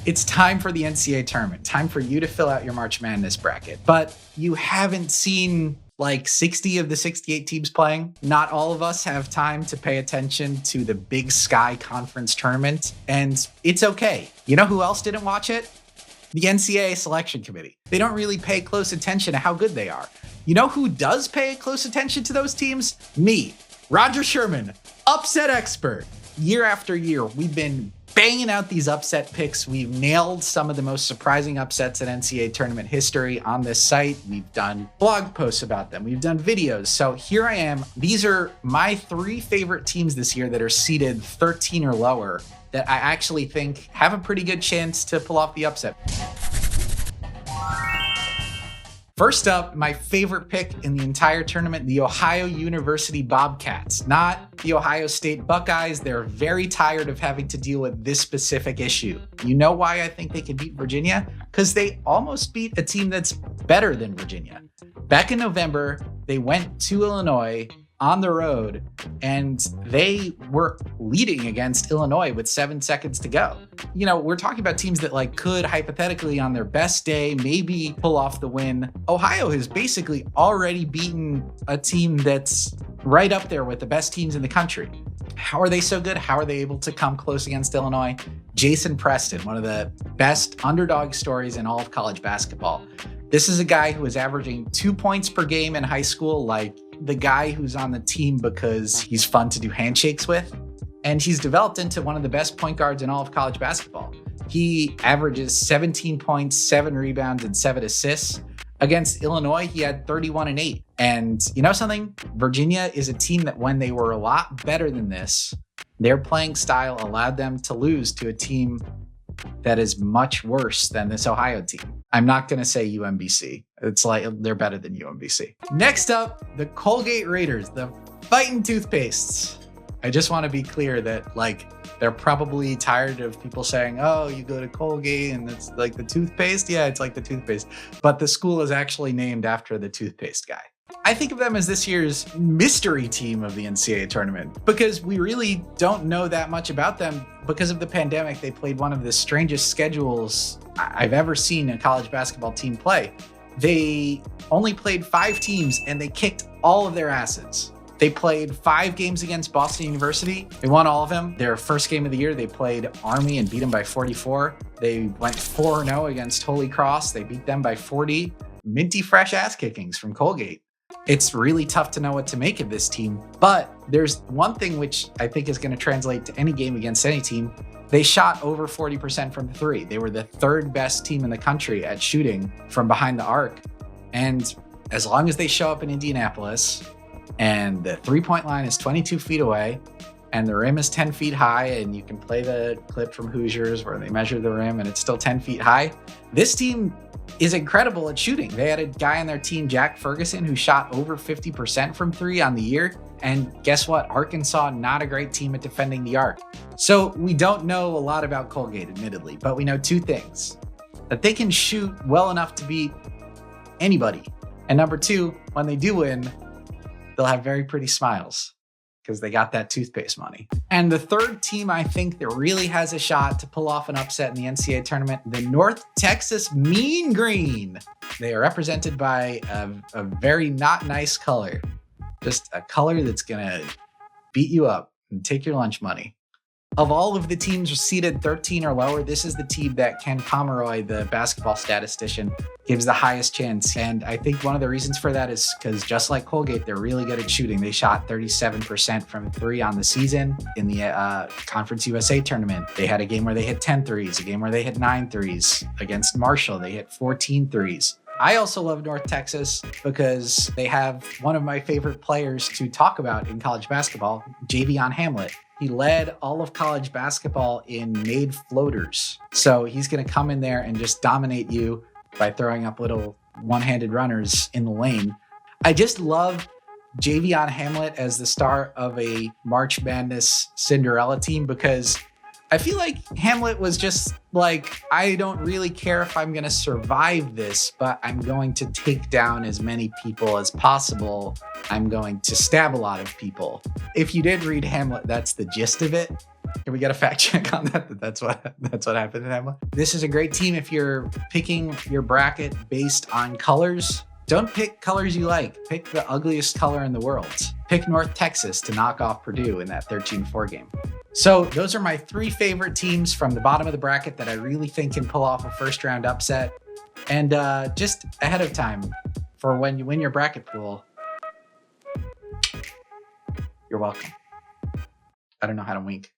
It's time for the NCAA tournament. Time for you to fill out your March Madness bracket. But you haven't seen like 60 of the 68 teams playing. Not all of us have time to pay attention to the Big Sky Conference tournament, and it's okay. You know who else didn't watch it? The NCAA selection committee. They don't really pay close attention to how good they are. You know who does pay close attention to those teams? Me, Rodger Sherman, upset expert. Year after year, we've been banging out these upset picks. We've nailed some of the most surprising upsets in NCAA tournament history on this site. We've done blog posts about them. We've done videos. So here I am. These are my 3 favorite teams this year that are seeded 13 or lower that I actually think have a pretty good chance to pull off the upset. First up, my favorite pick in the entire tournament, the Ohio University Bobcats, not the Ohio State Buckeyes. They're very tired of having to deal with this specific issue. You know why I think they can beat Virginia? Because they almost beat a team that's better than Virginia. Back in November, they went to Illinois on the road, and they were leading against Illinois with 7 seconds to go. You know, we're talking about teams that like could hypothetically on their best day maybe pull off the win. Ohio has basically already beaten a team that's right up there with the best teams in the country. How are they so good? How are they able to come close against Illinois? Jason Preston, one of the best underdog stories in all of college basketball. This is a guy who was averaging 2 points per game in high school, like the guy who's on the team because he's fun to do handshakes with. And he's developed into one of the best point guards in all of college basketball. He averages 17 points, 7 rebounds, and 7 assists. Against Illinois, he had 31 and 8. And you know something? Virginia is a team that when they were a lot better than this, their playing style allowed them to lose to a team that is much worse than this Ohio team. I'm not going to say UMBC. It's like they're better than UMBC. Next up, the Colgate Raiders, the fighting toothpastes. I just want to be clear that like they're probably tired of people saying, oh, you go to Colgate and it's like the toothpaste. Yeah, it's like the toothpaste. But the school is actually named after the toothpaste guy. I think of them as this year's mystery team of the NCAA tournament because we really don't know that much about them. Because of the pandemic, they played one of the strangest schedules I've ever seen a college basketball team play. They only played 5 teams and they kicked all of their asses. They played 5 games against Boston University. They won all of them. Their first game of the year, they played Army and beat them by 44. They went 4-0 against Holy Cross. They beat them by 40. Minty fresh ass kickings from Colgate. It's really tough to know what to make of this team, but there's one thing which I think is going to translate to any game against any team. They shot over 40% from 3. They were the 3rd best team in the country at shooting from behind the arc. And as long as they show up in Indianapolis and the 3-point line is 22 feet away and the rim is 10 feet high and you can play the clip from Hoosiers where they measure the rim and it's still 10 feet high, this team is incredible at shooting. They had a guy on their team, Jack Ferguson, who shot over 50% from 3 on the year. And guess what? Arkansas, not a great team at defending the arc. So we don't know a lot about Colgate, admittedly, but we know 2 things. That they can shoot well enough to beat anybody. And number 2, when they do win, they'll have very pretty smiles because they got that toothpaste money. And the 3rd team I think that really has a shot to pull off an upset in the NCAA tournament, the North Texas Mean Green. They are represented by a very not nice color. Just a color that's gonna beat you up and take your lunch money. Of all of the teams seeded 13 or lower, this is the team that Ken Pomeroy, the basketball statistician, gives the highest chance. And I think one of the reasons for that is because just like Colgate, they're really good at shooting. They shot 37% from 3 on the season in the Conference USA tournament. They had a game where they hit 10 threes, a game where they hit 9 threes. Against Marshall, they hit 14 threes. I also love North Texas because they have one of my favorite players to talk about in college basketball, Javion Hamlet. He led all of college basketball in made floaters. So he's going to come in there and just dominate you by throwing up little one-handed runners in the lane. I just love Javion Hamlet as the star of a March Madness Cinderella team because I feel like Hamlet was just like, I don't really care if I'm going to survive this, but I'm going to take down as many people as possible. I'm going to stab a lot of people. If you did read Hamlet, that's the gist of it. Can we get a fact check on that? That's what happened in Emma. This is a great team if you're picking your bracket based on colors. Don't pick colors you like. Pick the ugliest color in the world. Pick North Texas to knock off Purdue in that 13-4 game. So those are my 3 favorite teams from the bottom of the bracket that I really think can pull off a first-round upset. And just ahead of time, for when you win your bracket pool, you're welcome. I don't know how to wink.